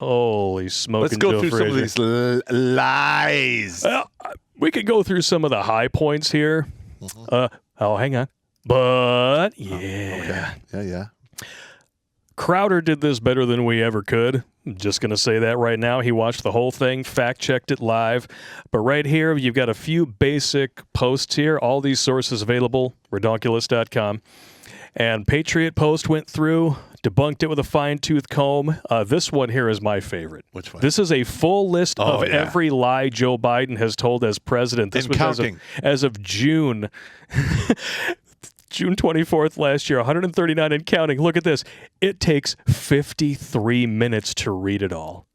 Holy smoke! Let's go through some of these lies. Well, we could go through some of the high points here. Hang on. But, yeah. Okay. Yeah. Crowder did this better than we ever could. I'm just going to say that right now. He watched the whole thing, fact-checked it live. But right here, you've got a few basic posts here. All these sources available, redonkulous.com. And Patriot Post went through, debunked it with a fine-tooth comb. This one here is my favorite. Which one? This is a full list of every lie Joe Biden has told as president. This was as of June. June 24th last year, 139 and counting. Look at this. It takes 53 minutes to read it all.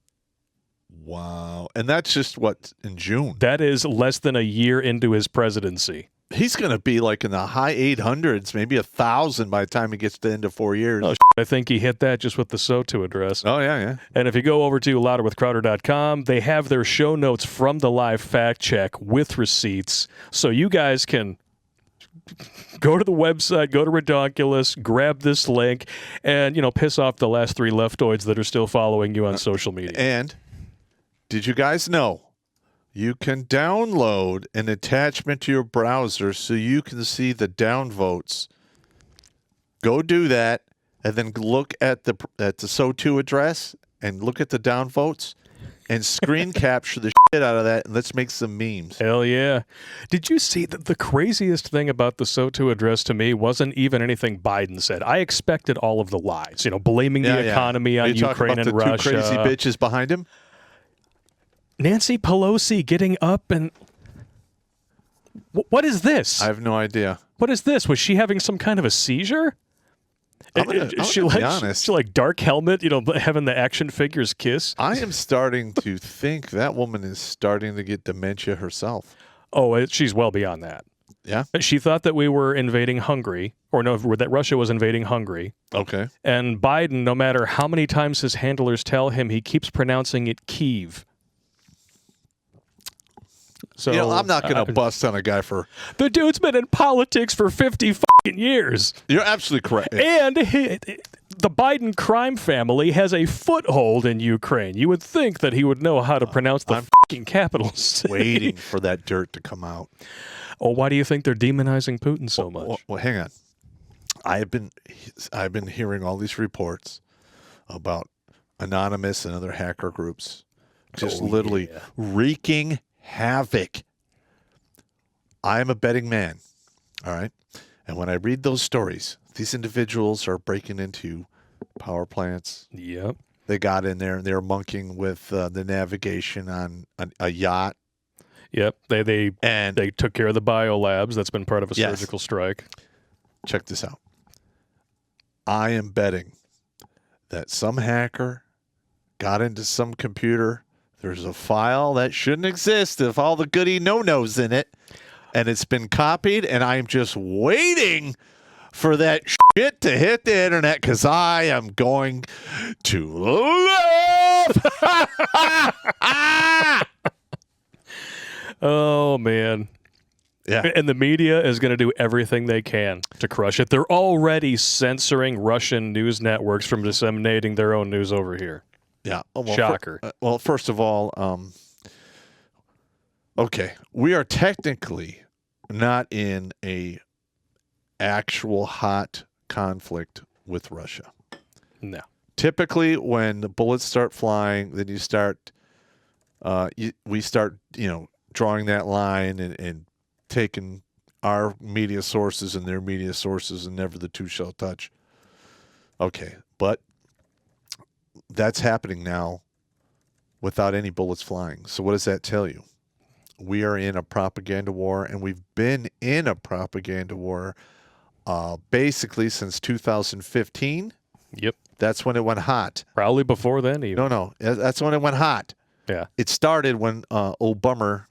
Wow. And that's just in June? That is less than a year into his presidency. He's going to be like in the high 800s, maybe 1,000 by the time he gets to the end of 4 years. Oh, I think he hit that just with the SOTU address. Oh, yeah. And if you go over to louderwithcrowder.com, they have their show notes from the live fact check with receipts. So you guys can go to the website, go to Redonkulous, grab this link, and, piss off the last 3 leftoids that are still following you on social media. And did you guys know you can download an attachment to your browser so you can see the downvotes? Go do that, and then look at the SO2 address and look at the downvotes and screen capture the shit out of that, and let's make some memes. Hell yeah. Did you see that the craziest thing about the SO2 address to me wasn't even anything Biden said? I expected all of the lies, blaming the economy on Ukraine and Russia. Are you talking about the 2 crazy bitches behind him? Nancy Pelosi getting up and... What is this? I have no idea. What is this? Was she having some kind of a seizure? I'm gonna be honest. She like Dark Helmet, having the action figures kiss? I am starting to think that woman is starting to get dementia herself. Oh, she's well beyond that. Yeah? She thought that we were invading Hungary, that Russia was invading Hungary. Okay. And Biden, no matter how many times his handlers tell him, he keeps pronouncing it Kyiv. So I'm not going to bust on a guy for... The dude's been in politics for 50 fucking years. You're absolutely correct. And the Biden crime family has a foothold in Ukraine. You would think that he would know how to pronounce the fucking capital city. Waiting for that dirt to come out. Oh, why do you think they're demonizing Putin so much? Well, hang on. I've been hearing all these reports about Anonymous and other hacker groups just literally wreaking havoc. I am a betting man, all right? And when I read those stories, these individuals are breaking into power plants. Yep. They got in there and they were monkeying with the navigation on a yacht. Yep. They took care of the biolabs. That's been part of a surgical strike. Check this out. I am betting that some hacker got into some computer. There's a file that shouldn't exist if all the goody no-nos in it, and it's been copied, and I'm just waiting for that shit to hit the internet because I am going to love. Oh, man. Yeah. And the media is going to do everything they can to crush it. They're already censoring Russian news networks from disseminating their own news over here. Yeah. Oh, well, shocker. First of all, okay, we are technically not in a actual hot conflict with Russia. No. Typically, when the bullets start flying, then we start, drawing that line and taking our media sources and their media sources, and never the two shall touch. Okay, but that's happening now without any bullets flying. So what does that tell you? We are in a propaganda war, and we've been in a propaganda war basically since 2015. Yep. That's when it went hot. Probably before then even. No. That's when it went hot. Yeah. It started when Obama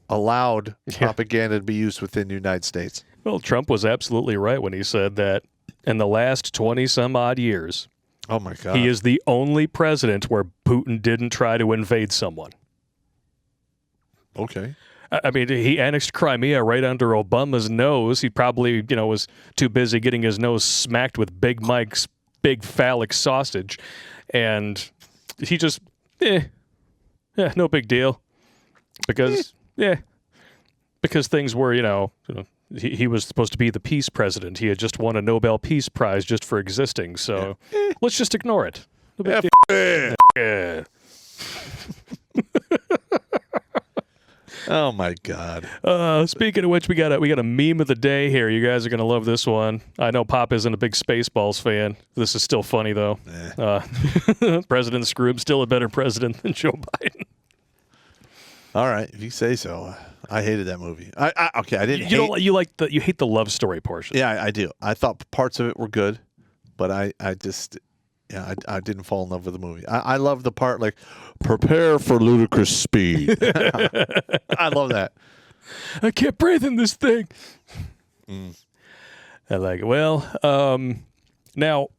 allowed propaganda to be used within the United States. Well, Trump was absolutely right when he said that in the last 20-some-odd years, oh my God, he is the only president where Putin didn't try to invade someone. Okay. I mean, he annexed Crimea right under Obama's nose. He probably, was too busy getting his nose smacked with Big Mike's big phallic sausage. And he just Yeah, no big deal. Because because things were, he was supposed to be the peace president. He had just won a Nobel Peace Prize just for existing. So let's just ignore it. No big deal. Yeah. Oh my God! Speaking of which, we got a meme of the day here. You guys are gonna love this one. I know Pop isn't a big Spaceballs fan. This is still funny though. President Scrooge still a better president than Joe Biden. All right, if you say so. I hated that movie. I didn't. You hate the love story portion. Yeah, I do. I thought parts of it were good, but I didn't fall in love with the movie. I love the part like, prepare for ludicrous speed. I love that. I can't breathe in this thing. I like it. Well, now,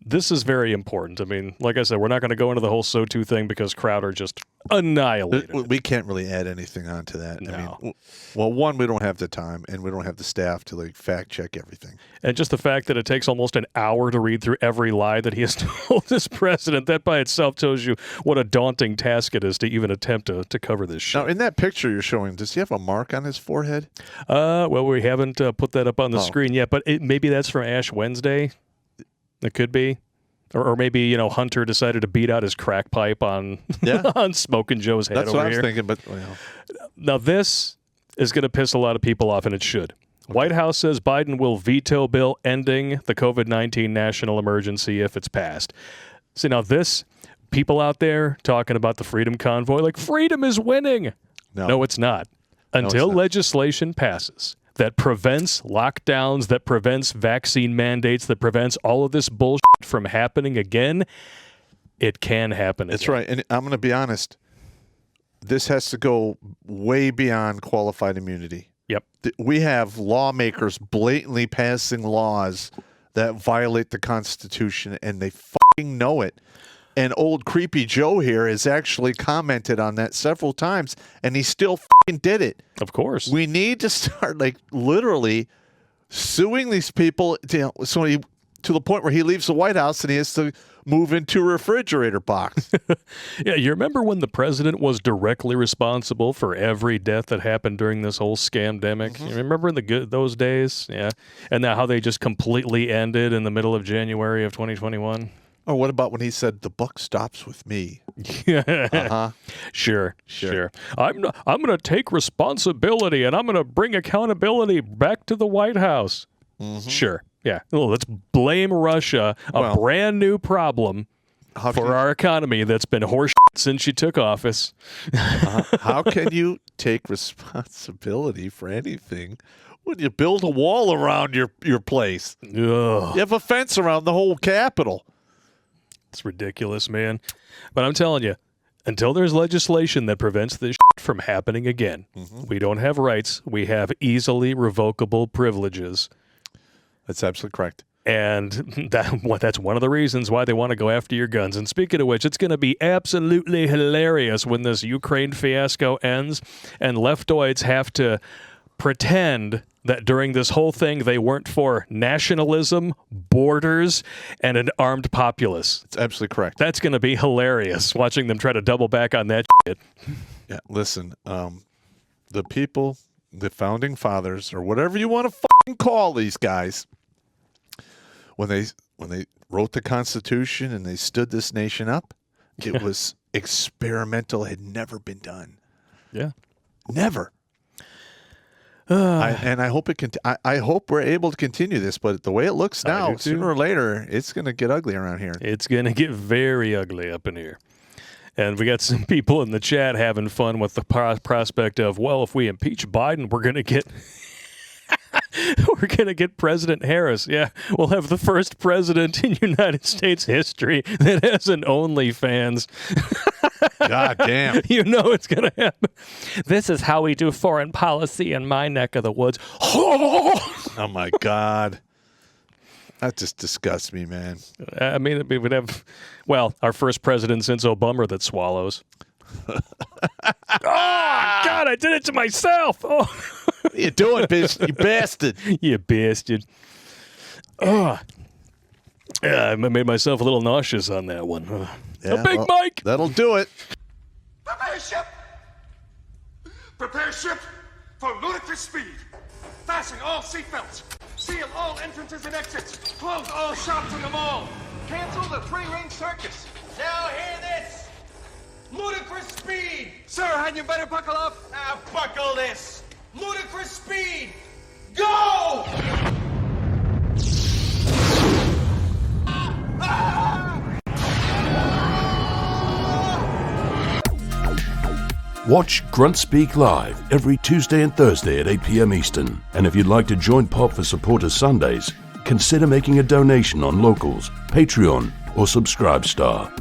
this is very important. I mean, like I said, we're not going to go into the whole SO2 thing because Crowder just annihilated it. We can't really add anything onto that. No. I mean, well, one, we don't have the time, and we don't have the staff to fact check everything. And just the fact that it takes almost an hour to read through every lie that he has told as president, that by itself tells you what a daunting task it is to even attempt to cover this shit. Now, in that picture you're showing, does he have a mark on his forehead? Well, we haven't put that up on the screen yet, but maybe that's from Ash Wednesday. It could be. Or maybe, Hunter decided to beat out his crack pipe on on Smoking Joe's head. That's over what I was here. thinking, but Now, this is going to piss a lot of people off, and it should. Okay. White House says Biden will veto bill ending the COVID-19 national emergency if it's passed. See, now this, people out there talking about the Freedom Convoy, like freedom is winning. No, it's not. Until legislation passes that prevents lockdowns, that prevents vaccine mandates, that prevents all of this bullshit from happening again, it can happen again. That's right. And I'm going to be honest. This has to go way beyond qualified immunity. Yep. We have lawmakers blatantly passing laws that violate the Constitution, and they fucking know it. And old creepy Joe here has actually commented on that several times, and he still fucking did it. Of course. We need to start, literally suing these people to the point where he leaves the White House and he has to move into a refrigerator box. Yeah, you remember when the president was directly responsible for every death that happened during this whole scamdemic? Mm-hmm. You remember those days? Yeah. And now how they just completely ended in the middle of January of 2021? Or what about when he said, the buck stops with me? Sure. I'm going to take responsibility and I'm going to bring accountability back to the White House. Mm-hmm. Sure. Yeah. Well, let's blame Russia, a brand new problem for our economy that's been horseshit since you took office. How can you take responsibility for anything when you build a wall around your place? Ugh. You have a fence around the whole Capitol. It's ridiculous, man. But I'm telling you, until there's legislation that prevents this shit from happening again, we don't have rights. We have easily revocable privileges. That's absolutely correct. And that's one of the reasons why they want to go after your guns. And speaking of which, it's going to be absolutely hilarious when this Ukraine fiasco ends and leftoids have to pretend that during this whole thing they weren't for nationalism, borders, and an armed populace. That's absolutely correct. That's going to be hilarious, watching them try to double back on that shit. Yeah, listen, the people, the founding fathers, or whatever you want to fucking call these guys, when they wrote the Constitution and they stood this nation up, it was experimental, had never been done. Yeah. Never. I hope I hope we're able to continue this, but the way it looks now, sooner or later, it's going to get ugly around here. It's going to get very ugly up in here. And we got some people in the chat having fun with the prospect of, well, if we impeach Biden, we're going to get President Harris. Yeah, we'll have the first president in United States history that has an OnlyFans. God damn. You know it's going to happen. This is how we do foreign policy in my neck of the woods. Oh, my God. That just disgusts me, man. I mean, we would have, our first president since Obama that swallows. Oh, God, I did it to myself. Oh. What are you doing, bitch? You bastard. You bastard. Oh. Yeah, I made myself a little nauseous on that one. A big mic. That'll do it. Prepare ship! Prepare ship for ludicrous speed. Fasten all seatbelts. Seal all entrances and exits. Close all shops in the mall. Cancel the three-ring circus. Now hear this. Ludicrous speed. Sir, hadn't you better buckle up? Now buckle this. Ludicrous speed. Go! Watch Grunt Speak live every Tuesday and Thursday at 8 p.m. Eastern. And if you'd like to join Pop for Supporters Sundays, consider making a donation on Locals, Patreon, or Subscribe Star.